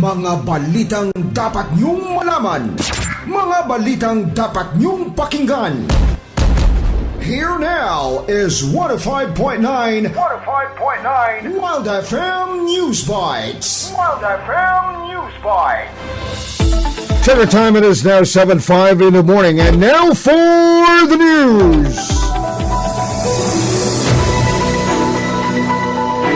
Mga balitang dapat niyong malaman. Mga balitang dapat niyong pakinggan. Here now is 105.9 Wild FM News Bites. Wild FM News Bites. Check the time, it is now 7:05 in the morning, and now for the news.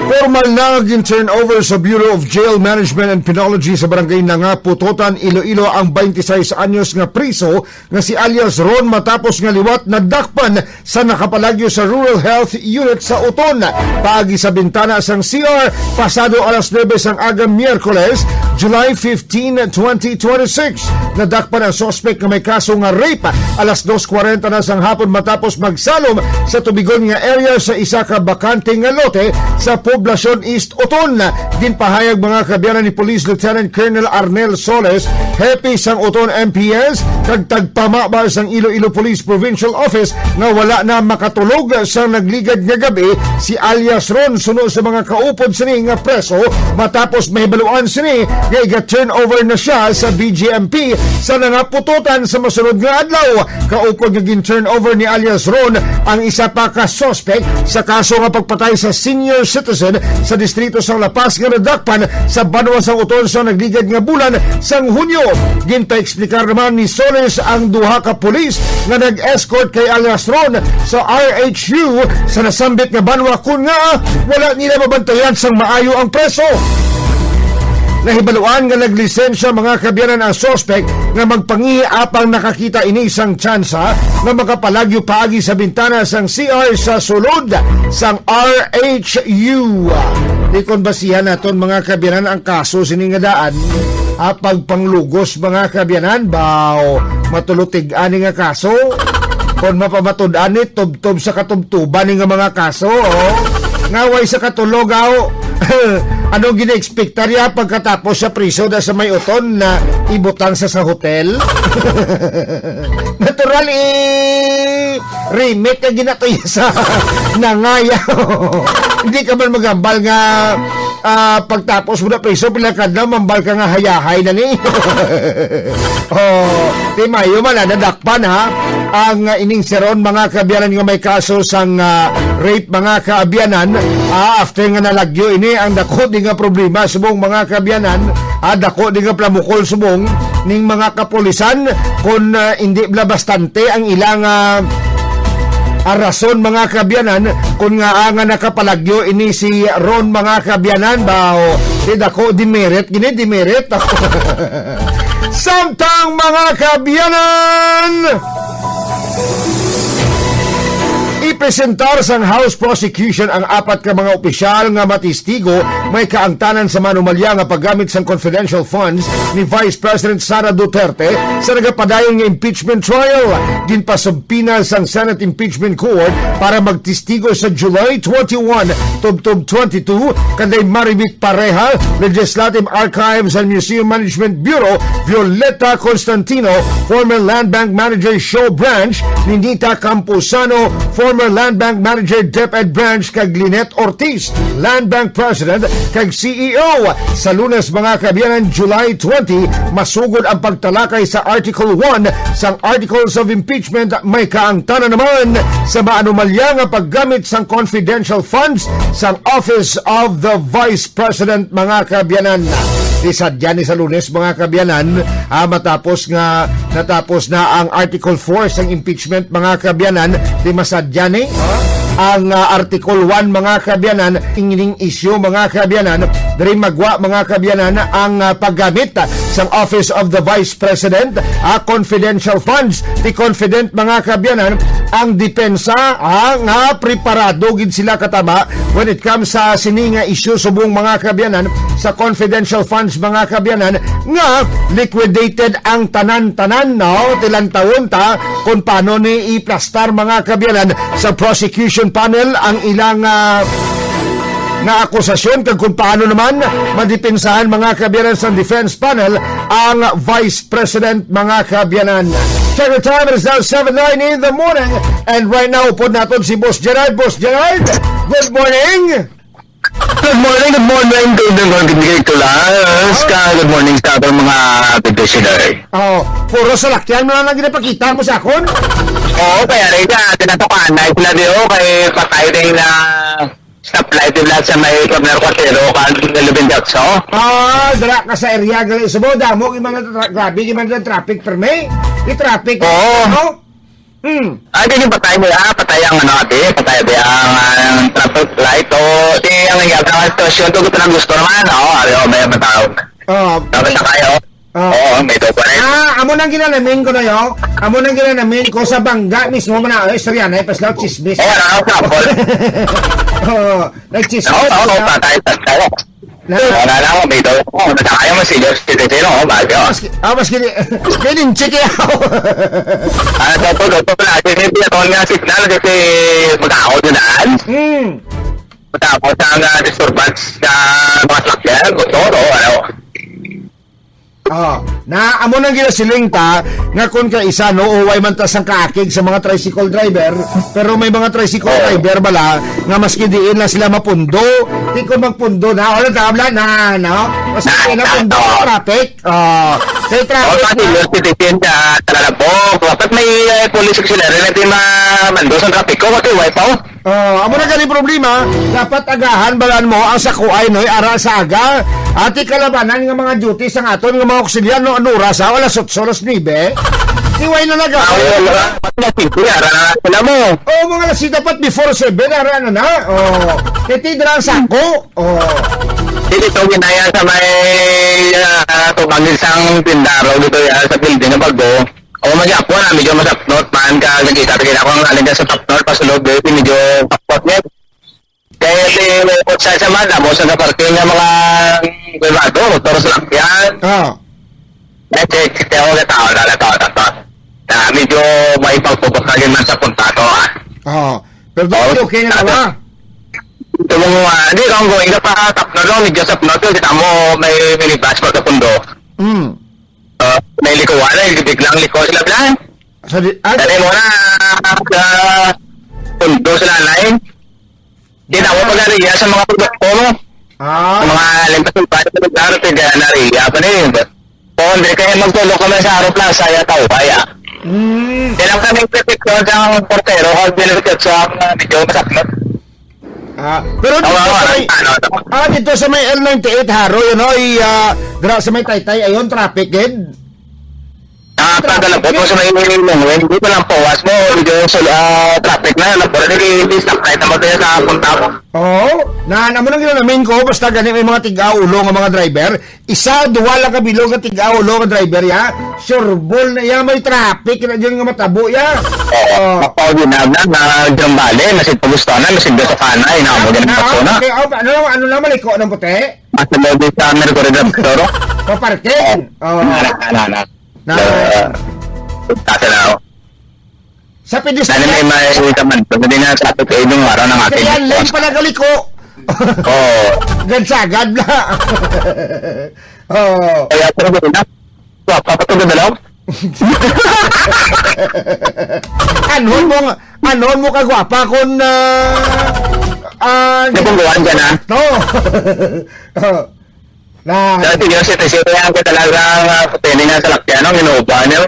Formal na naging turnover sa Bureau of Jail Management and Penology sa Barangay Nangaputotan, Iloilo ang 26 anyos nga priso nga si alias Ron matapos nga liwat na dakpan sa nakapalagyo sa Rural Health Unit sa Uton. Paagi sa bintana sang CR, pasado alas 9 sang agang Miyerkules, July 15, 2026. Nadakpan ang suspect nga may kaso nga rape alas 2:40 na sang hapon matapos magsalom sa tubigon nga area sa isa ka bakante nga lote sa Poblacion East Uton. Ginpahayag mga kabiyanan ni Police Lieutenant Colonel Arnel Soles, happy sang Uton MPS kag tagpamaba sang Iloilo Police Provincial Office nga wala na makatulog sa nagligad nga gabi si alias Ron suno sa mga kaupod sini nga preso matapos mahibaluan sini nga iga-turnover na siya sa BGMP sa Nangaputotan sa masunod nga adlaw. Kaupod nga gin-turnover ni alias Ron ang isa pa ka suspect sa kaso nga pagpatay sa senior citizen sa distrito sang La Paz nga nadakpan sa Banwa sang Uton sa nagligad nga bulan sang Hunyo. Ginpa-explicar naman ni Soles ang duha ka pulis nga nag-escort kay alias Ron sa RHU sa nasambit nga Banwa kun nga wala nila mabantayan sang maayo ang preso. Nahibaluan nga naglisensya mga kabiyanan ang suspect nga magpangihi apang nakakita ini sang tsansa nga makapalagyo paagi sa bintana sang CR sa sulod sang RHU. Di kon basihan naton mga kabiyanan ang kaso sining nga daan pagpanglugos mga kabiyanan bao matulutig ani nga kaso kon mapamatud ani tubtob sa katubtuban ni nga mga kaso ngaway sa katulogaw. Anong gina-expectarya pagkatapos sa priso na sa may uton na ibutang sa hotel? Natural remake na ginatoy sa nangayaw. Hindi ka man magambal nga pagtapos mo na priso pilakad na mambal ka nga hayahay na ni. Di mayo man nadakpan ha ang ining seron mga kaabyanan nga may kaso sang rape mga kaabyanan after nga nalagyo ini ang dako di nga problema subong mga kaabyanan dako di nga plamukol subong ning mga kapulisan kung hindi bla bastante ang ilang rason mga kaabyanan kung nga nga nakapalagyo ini si Ron mga kaabyanan bao di dako dimerit gini dimerit samtang mga kaabyanan ipresentar sang House Prosecution ang apat ka mga opisyal nga matistigo may kaangtanan sa manumalya nga paggamit sang confidential funds ni Vice President Sara Duterte sa nagapadayon nga impeachment trial. Ginpasubpina sang Senate Impeachment Court para magtistigo sa July 21 tubtob 22 kanday Maribik Pareja, Legislative Archives and Museum Management Bureau, Violeta Constantino, former Land Bank Manager Show Branch, Ninita Campusano, former Land Bank Manager DepEd Branch kag Lynette Ortiz, Land Bank President kag CEO. Sa Lunes mga kabiyanan, July 20, masugod ang pagtalakay sa Article 1 sang Articles of Impeachment. May kaangtanan naman sa maanumalya nga paggamit sang confidential funds sang Office of the Vice President mga kabiyanan. Isadya ni sa Lunes mga kabiyanan natapos na ang Article 4 sang impeachment mga kabiyanan di masadya ni ang Article 1 mga kabiyanan ining issue mga kabiyanan diri magwa mga kabiyanan ang paggamit sang Office of the Vice President confidential funds di confident mga kabiyanan ang depensa nga preparado gid sila katama when it comes sa sininga issue subong mga kabiyanan sa confidential funds mga kabiyanan nga liquidated ang tanan-tanan tilang taon ta kung paano ni iplastar mga kabiyanan sa prosecution panel ang ilang na akusasyon kung paano naman madipensahan mga kabiyanan sa defense panel ang Vice President mga kabiyanan. Check the time, it is now 7:09 in the morning and right now upod natin si Boss Gerard. Boss Gerard, good morning! Good morning kaibigan ko lang. Good morning sa ating mga petitioner. Oh, puro salakyan mo lang ginapakita mo sa akon. Oo, kaya rin ka, tinatokan na sila diyo kay patay rin na stoplight yung lahat sa may Corner Quatero kan Lubin Jakso. Dala ka sa area gali subo damo grabe gimana traffic per may. I-traffic. Oo. Ay, din yung patay mo patay ang patay ang traffic light o di ang nangyari ng sitwasyon to gusto naman, may matawag. Tapos na kayo. Oo, may dopa rin. Amo nang ginanamin ko na yo. Amo nang ginanamin ko sa bangga mismo man na istorya na paslaw chismis. Nag-chismis. Patay. Wala na ako, may dopa. Nakakaya mo si George Citizen, bagyo. Mas kinin check ako. Dopo pala. Hindi ito nga signal kasi mag-ako dyan. Matapos ang disturbance sa mga slakyan, Na amo nang ginasiling ta nga kun ka isa no uway man ta sang kaakig sa mga tricycle driver pero may mga tricycle driver bala nga maski diin na sila mapundo di ko magpundo na wala tabla na no maski na pundo traffic kay traffic pati yung citizen ka talaga po dapat may police auxiliary natin mando sa traffic ko kasi wipe out. Amo na gani problema dapat agahan balan mo ang sakuay noy ara sa aga ati kalabanan nga mga duty sa aton nga mga auxiliar no anura sa wala solos nibe iway na naga sila mo mga lasi dapat before 7 ara na titidra ang sako dito ginaya sa may tumangin sang tindaro dito yan sa building na bago. O mag-apo na, medyo masapnot, man ka, nagkita ako ang aling sa tapnot, pasulog dito, medyo tapnot niya. Kaya may kutsa sa mga, mo sa parking ng mga privado, motor sa lakyan. Check ako na tao, na medyo may pagpupagkagin man sa punta to. Pero dito, okay na nawa. Ito mo, hindi kang going ka pa tapnot lang, medyo sapnot, kita mo may minibus ko sa pundo. May likuan na, biglang liko sila bilang. Dali mo na pundo sila lain. Di na ako pag-ariya sa mga produkto mo. Mga limpas ng pati sa lugar, pag-ariya pa na yun. Kung hindi kayo magtulog kami sa Aro Plaza, ya tao kaya. Di lang kami proteksyon sa portero, kung binibigyan sa medyo masaknot. Pero dito sa may L98 Haro yun sa may Taytay ayon traffic din pagkalapot mo sa may hindi pa lang pawas mo medyo traffic na napura hindi stop kahit naman tayo sa punta mo na mo nang ginanamin ko basta ganit may mga tiga-ulo nga mga driver isa duwala ka bilog nga tiga-ulo nga driver sureball na may traffic na dyan nga matabo mapaw din na gambale masin pagusto na masin doon sa kanay na mo ganit pagsona ano na maliko ng puti mas na din sa Mercury Drugstore paparking tatalaw sa pedestrian may kaman pwede na sa ato kayo nung araw ng ating pedestrian lane pala galiko gansagad na kaya pero ba na papatugod na lang anon mo kagwapa kung napungguan ka na dati yung sitwasyon yan ko talagang putinin nga sa lakyan ang inuupa niyo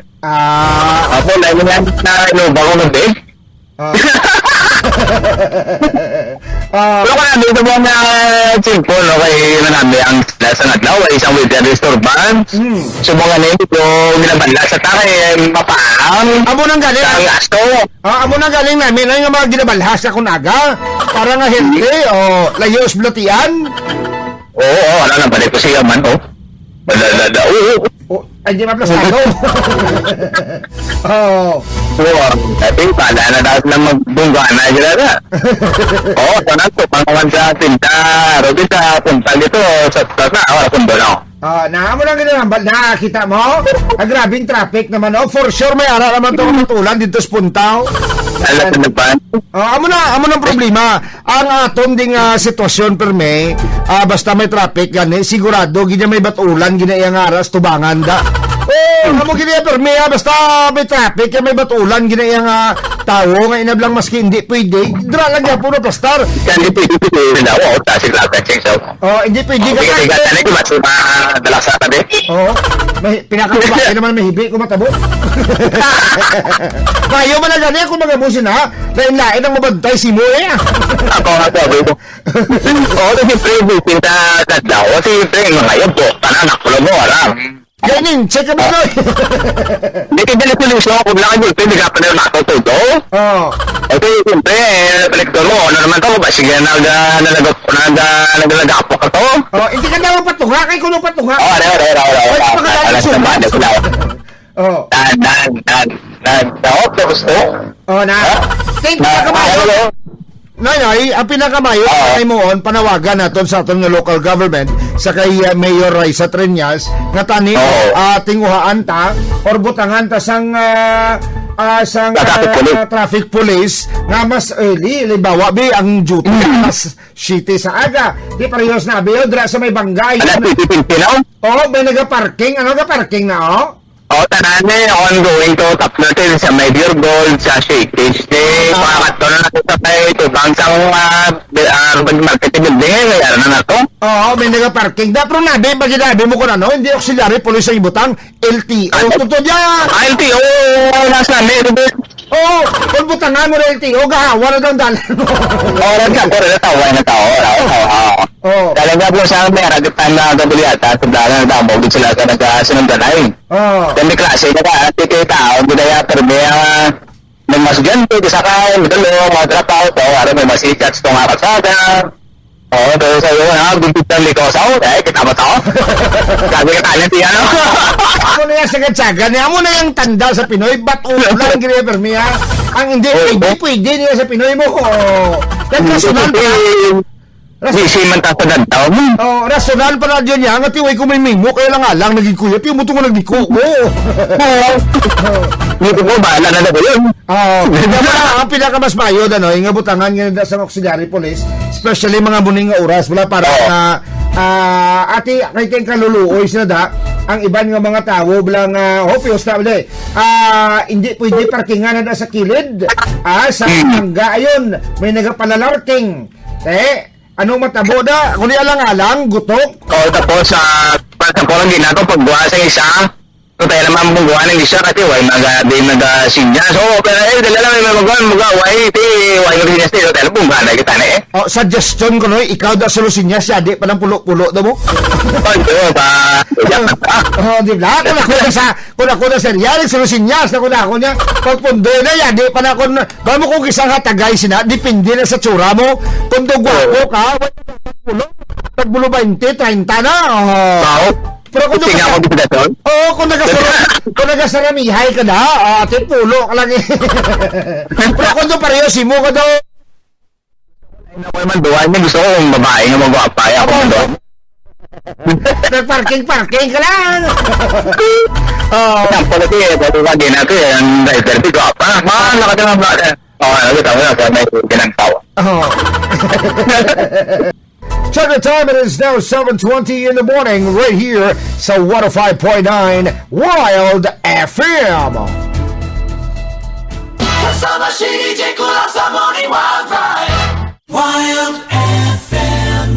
ako lagi nga na inuupa ko nabig pero kaya dito mo na simple kay manami ang sa naglaw ay isang weather disturbance so mga nito ginabala sa takay mapaang amo nang galing ang gasto amo nang galing namin ay nga mga ginabalhas akong aga para nga healthy layos blotian ano na balik ko siya man ay di maplastado dati pala na dapat lang magbungga na dyan na sana po pangawan sa tinta Robin sa punta dito sa wala pundo na naamo lang ginambal nakakita mo grabing traffic naman for sure may ara naman itong matulan dito sa puntaw amo na problema ang aton ding sitwasyon per may basta may traffic gani sigurado gina may batulan gina yang aras tubangan da amo gini permiya basta may traffic kay may batulan gini yang tao nga inablang maski hindi pwede. Dra lang ya puro pastar. Kan itu daw o tasig lang check so. Oh, hindi pwede ka. Okay, kaya ko mas dalasa tabi. Oh, may pinakababa naman may hibi ko matabo. Kayo man na gani kung magabusin ha. Lain-lain ang mabantay si mo eh. Ako nga sabi ko. Oo, kasi pre, pinta daw. Kasi pre, mga yun po, pananak ko lang mo, aram. Ganin, check ka ba doy? Hindi ka dyan solusyon, kung lang yun, hindi ka pa na nakatuto. Oh. Okay, siyempre, palektor mo, ano naman to, ba sige, nagalagapo ka to? Oh, hindi ka daw patunga kay kuno patunga. Oo, Oh. gusto? Oh, na. Thank you kamayo. Noy, ang pinakamayo ay moon panawagan naton sa aton nga local government sa kay Mayor Raisa Triñas nga tani tinguhaan ta or butangan ta sang traffic police nga mas early libawa bi ang duty mas city sa aga di parehas na bi dra sa may banggay. Oh, may naga-parking na tanan ongoing to top natin sa Major Gold, sa Shakage mga kato na natin sa tayo ito bangsang market building ngayon na to. Oo, may naga-parking da pero nabi mo ko na no hindi auxiliary police sa ibutang LTO tuto dia. LTO nasa namin Oh, kung butangan mo na LTO gahawa na daw dalan mo. na tao. Oh. Talaga po sa amin, nagatan na gabuliyata, tandaan na damog din sila sa nagkasinundanay. Oh. Dami klase na ka, kay tao, budaya, perbe, may mas ganto, disakay, madalo, mga trapaw, to, ara may masikats, itong araksada. Oo, pero sa iyo, gumpit ng likosaw, kita mo tao. Sabi ka talent yan, no? Ako na yung sagad-sagad niya mo na yung tanda sa Pinoy, ba't ulan, gini permiya? Ang hindi pwede niya sa Pinoy mo. Kaya rasyonal pa. Siman ta sa dantaw mo. Oh, rasyonal pa na dyan niya. Nga tiway ko may mimo, kaya lang naging kuya. Tiyo mo ito nga nagdiko mo. Dito ko, bahala na ba yun? Oo. Ang pinakamas mayo, nga butangan nga sa auxiliary police, especially mga buning nga oras, wala para ati kay kay kaluluoy sila da ang iban nga mga tao bilang hopios na ulit hindi pwede parkingan na sa kilid sa hangga ayon may nagapalalarking ano matabo da kung alang-alang gutok tapos pagkakulang din nato pagbuha sa isa so tayo naman pagbuha ng isa kasi way nag-sinya so pero dala lang may magawa way nag-sinya tayo tayo pagbuha na kita na suggestion ko no ikaw da solusin niya siya di pa ng pulo-pulo da mo di ba kung ako na serial solusin niya sa kung ako niya pagpundo na yan di pa na kung ba mo kung isang hatagay sina depende na sa tsura mo kung gwapo ka pagbulo 20, 30 na pero kung nagasaramihay ka na ate pulo ka lang pero kung pareho simo ka daw ako naman duwan niya gusto ko yung babae nga magwapay ako doon parking ka lang ang politi bago ka din natin ang driver di ko pa nakatama ba nakita mo na sa may pinagtawa Check the time, it is now 7:20 in the morning right here sa 105.9 Wild FM. Kasama si DJ Kulang sa Morning Wild Drive. Wild FM.